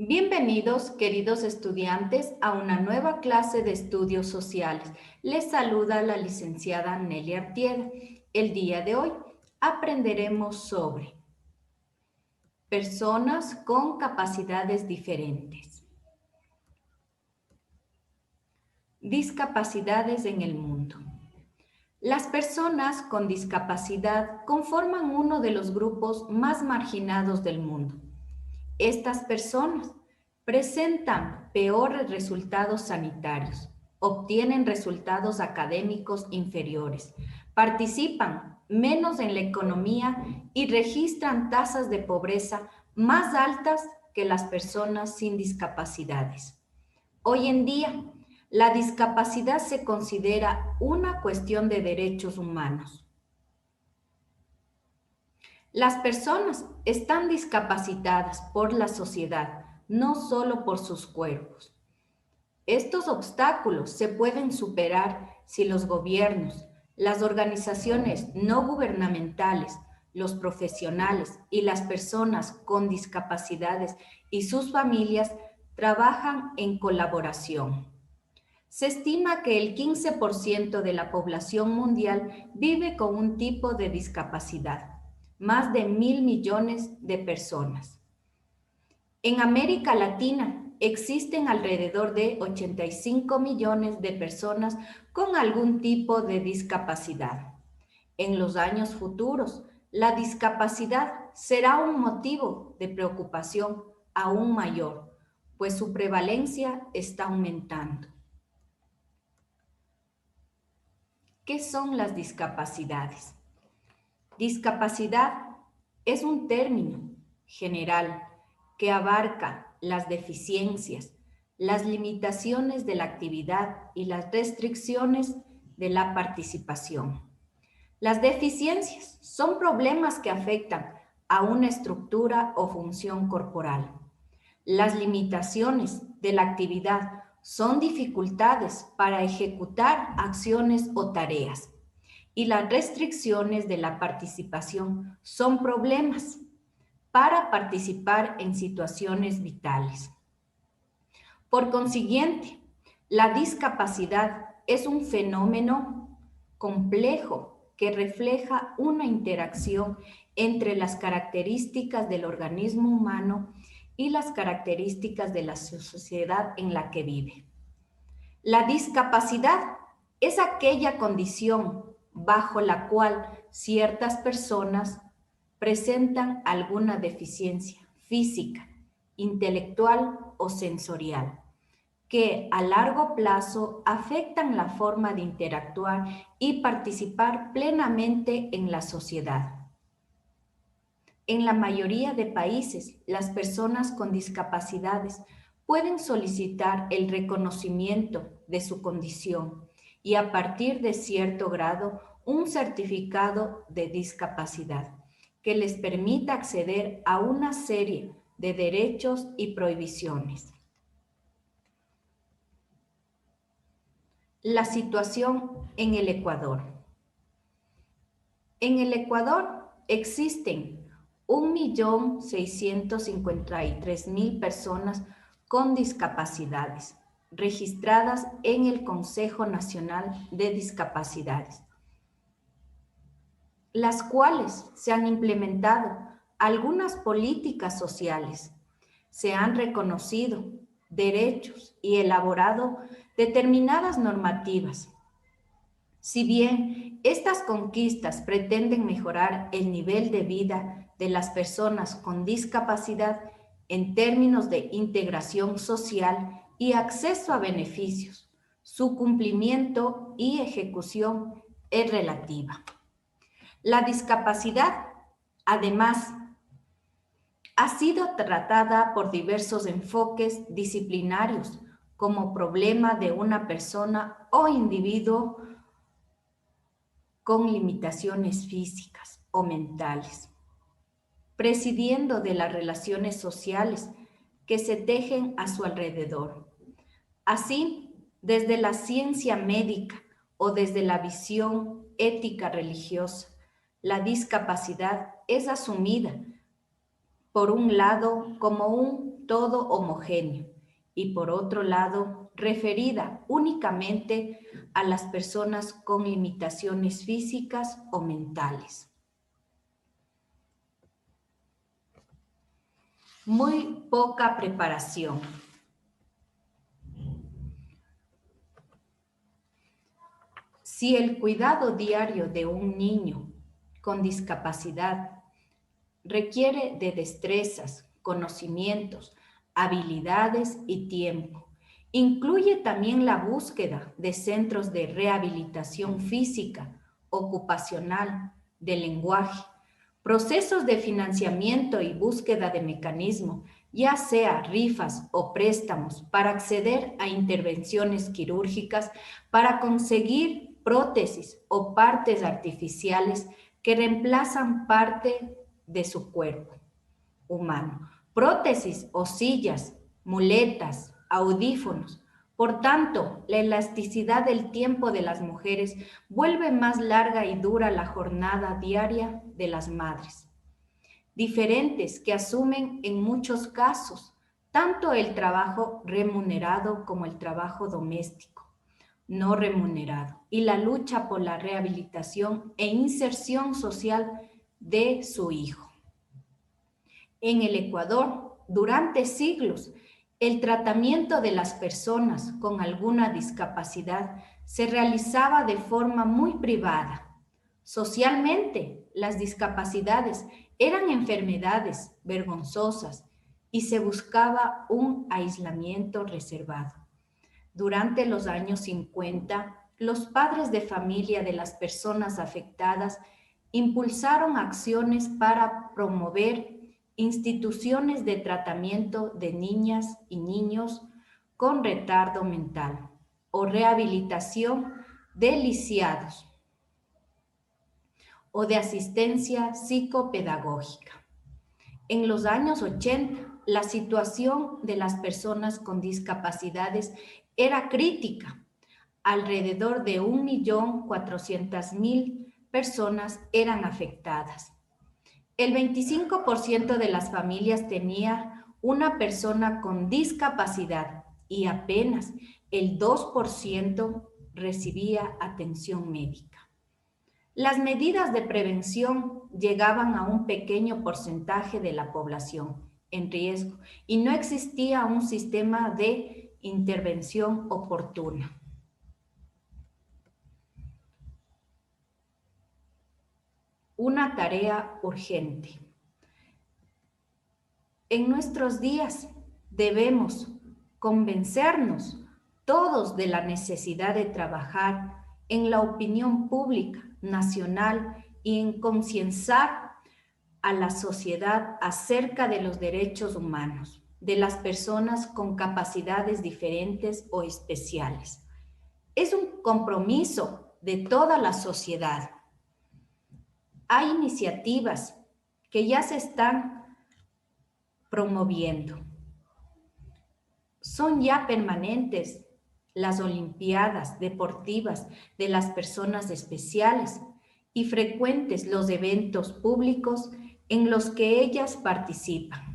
Bienvenidos, queridos estudiantes, a una nueva clase de estudios sociales. Les saluda la licenciada Nelly Artieda. El día de hoy aprenderemos sobre personas con capacidades diferentes. Discapacidades en el mundo. Las personas con discapacidad conforman uno de los grupos más marginados del mundo. Estas personas presentan peores resultados sanitarios, obtienen resultados académicos inferiores, participan menos en la economía y registran tasas de pobreza más altas que las personas sin discapacidades. Hoy en día, la discapacidad se considera una cuestión de derechos humanos. Las personas están discapacitadas por la sociedad, no solo por sus cuerpos. Estos obstáculos se pueden superar si los gobiernos, las organizaciones no gubernamentales, los profesionales y las personas con discapacidades y sus familias trabajan en colaboración. Se estima que el 15% de la población mundial vive con un tipo de discapacidad, más de 1.000 millones de personas. En América Latina existen alrededor de 85 millones de personas con algún tipo de discapacidad. En los años futuros, la discapacidad será un motivo de preocupación aún mayor, pues su prevalencia está aumentando. ¿Qué son las discapacidades? Discapacidad es un término general que abarca las deficiencias, las limitaciones de la actividad y las restricciones de la participación. Las deficiencias son problemas que afectan a una estructura o función corporal. Las limitaciones de la actividad son dificultades para ejecutar acciones o tareas. Y las restricciones de la participación son problemas para participar en situaciones vitales. Por consiguiente, la discapacidad es un fenómeno complejo que refleja una interacción entre las características del organismo humano y las características de la sociedad en la que vive. La discapacidad es aquella condición bajo la cual ciertas personas presentan alguna deficiencia física, intelectual o sensorial, que a largo plazo afectan la forma de interactuar y participar plenamente en la sociedad. En la mayoría de países, las personas con discapacidades pueden solicitar el reconocimiento de su condición y a partir de cierto grado un certificado de discapacidad que les permita acceder a una serie de derechos y prohibiciones. La situación en el Ecuador. En el Ecuador existen 1.653.000 personas con discapacidades registradas en el Consejo Nacional de Discapacidades, las cuales se han implementado algunas políticas sociales, se han reconocido derechos y elaborado determinadas normativas. Si bien estas conquistas pretenden mejorar el nivel de vida de las personas con discapacidad en términos de integración social y acceso a beneficios, su cumplimiento y ejecución es relativa. La discapacidad, además, ha sido tratada por diversos enfoques disciplinarios como problema de una persona o individuo con limitaciones físicas o mentales, prescindiendo de las relaciones sociales que se tejen a su alrededor. Así, desde la ciencia médica o desde la visión ética religiosa, la discapacidad es asumida por un lado como un todo homogéneo y por otro lado referida únicamente a las personas con limitaciones físicas o mentales. Muy poca preparación. Si el cuidado diario de un niño con discapacidad requiere de destrezas, conocimientos, habilidades y tiempo, incluye también la búsqueda de centros de rehabilitación física, ocupacional, de lenguaje, procesos de financiamiento y búsqueda de mecanismos, ya sea rifas o préstamos, para acceder a intervenciones quirúrgicas, para conseguir prótesis o partes artificiales que reemplazan parte de su cuerpo humano, prótesis o sillas, muletas, audífonos. Por tanto, la elasticidad del tiempo de las mujeres vuelve más larga y dura la jornada diaria de las madres, diferentes que asumen en muchos casos tanto el trabajo remunerado como el trabajo doméstico no remunerado y la lucha por la rehabilitación e inserción social de su hijo. En el Ecuador, durante siglos, el tratamiento de las personas con alguna discapacidad se realizaba de forma muy privada. Socialmente, las discapacidades eran enfermedades vergonzosas y se buscaba un aislamiento reservado. Durante los años 50, los padres de familia de las personas afectadas impulsaron acciones para promover instituciones de tratamiento de niñas y niños con retardo mental o rehabilitación de lisiados o de asistencia psicopedagógica. En los años 80, la situación de las personas con discapacidades era crítica. Alrededor de 1.400.000 personas eran afectadas. El 25% de las familias tenía una persona con discapacidad y apenas el 2% recibía atención médica. Las medidas de prevención llegaban a un pequeño porcentaje de la población en riesgo y no existía un sistema de intervención oportuna. Una tarea urgente. En nuestros días debemos convencernos todos de la necesidad de trabajar en la opinión pública nacional y en concienciar a la sociedad acerca de los derechos humanos de las personas con capacidades diferentes o especiales. Es un compromiso de toda la sociedad. Hay iniciativas que ya se están promoviendo. Son ya permanentes las olimpiadas deportivas de las personas especiales y frecuentes los eventos públicos en los que ellas participan.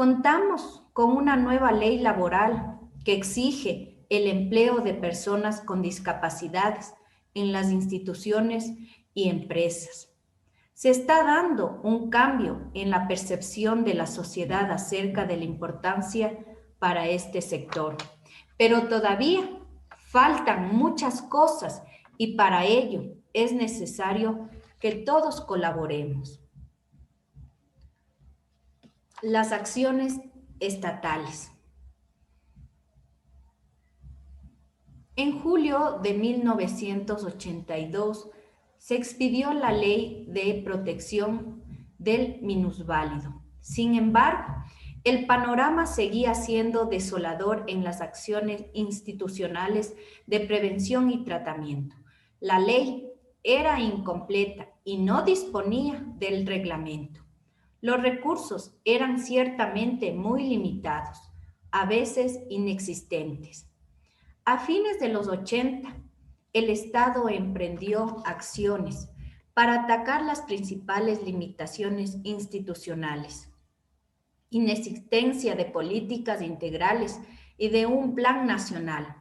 Contamos con una nueva ley laboral que exige el empleo de personas con discapacidades en las instituciones y empresas. Se está dando un cambio en la percepción de la sociedad acerca de la importancia para este sector, pero todavía faltan muchas cosas y para ello es necesario que todos colaboremos. Las acciones estatales. En julio de 1982 se expidió la Ley de Protección del Minusválido. Sin embargo, el panorama seguía siendo desolador en las acciones institucionales de prevención y tratamiento. La ley era incompleta y no disponía del reglamento. Los recursos eran ciertamente muy limitados, a veces inexistentes. A fines de los 80, el Estado emprendió acciones para atacar las principales limitaciones institucionales. inexistencia de políticas integrales y de un plan nacional,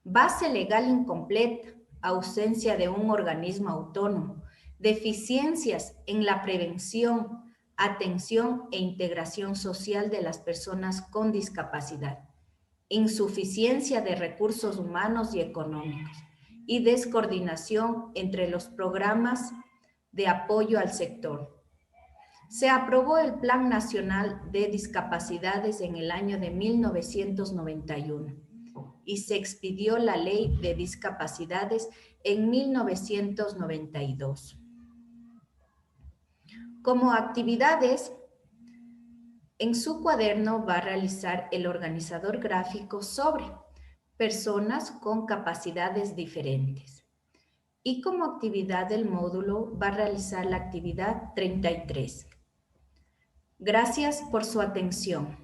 base legal incompleta, ausencia de un organismo autónomo, deficiencias en la prevención, atención e integración social de las personas con discapacidad, insuficiencia de recursos humanos y económicos y descoordinación entre los programas de apoyo al sector. Se aprobó el Plan Nacional de Discapacidades en el año de 1991 y se expidió la Ley de Discapacidades en 1992. Como actividades, en su cuaderno va a realizar el organizador gráfico sobre personas con capacidades diferentes. Y como actividad del módulo va a realizar la actividad 33. Gracias por su atención.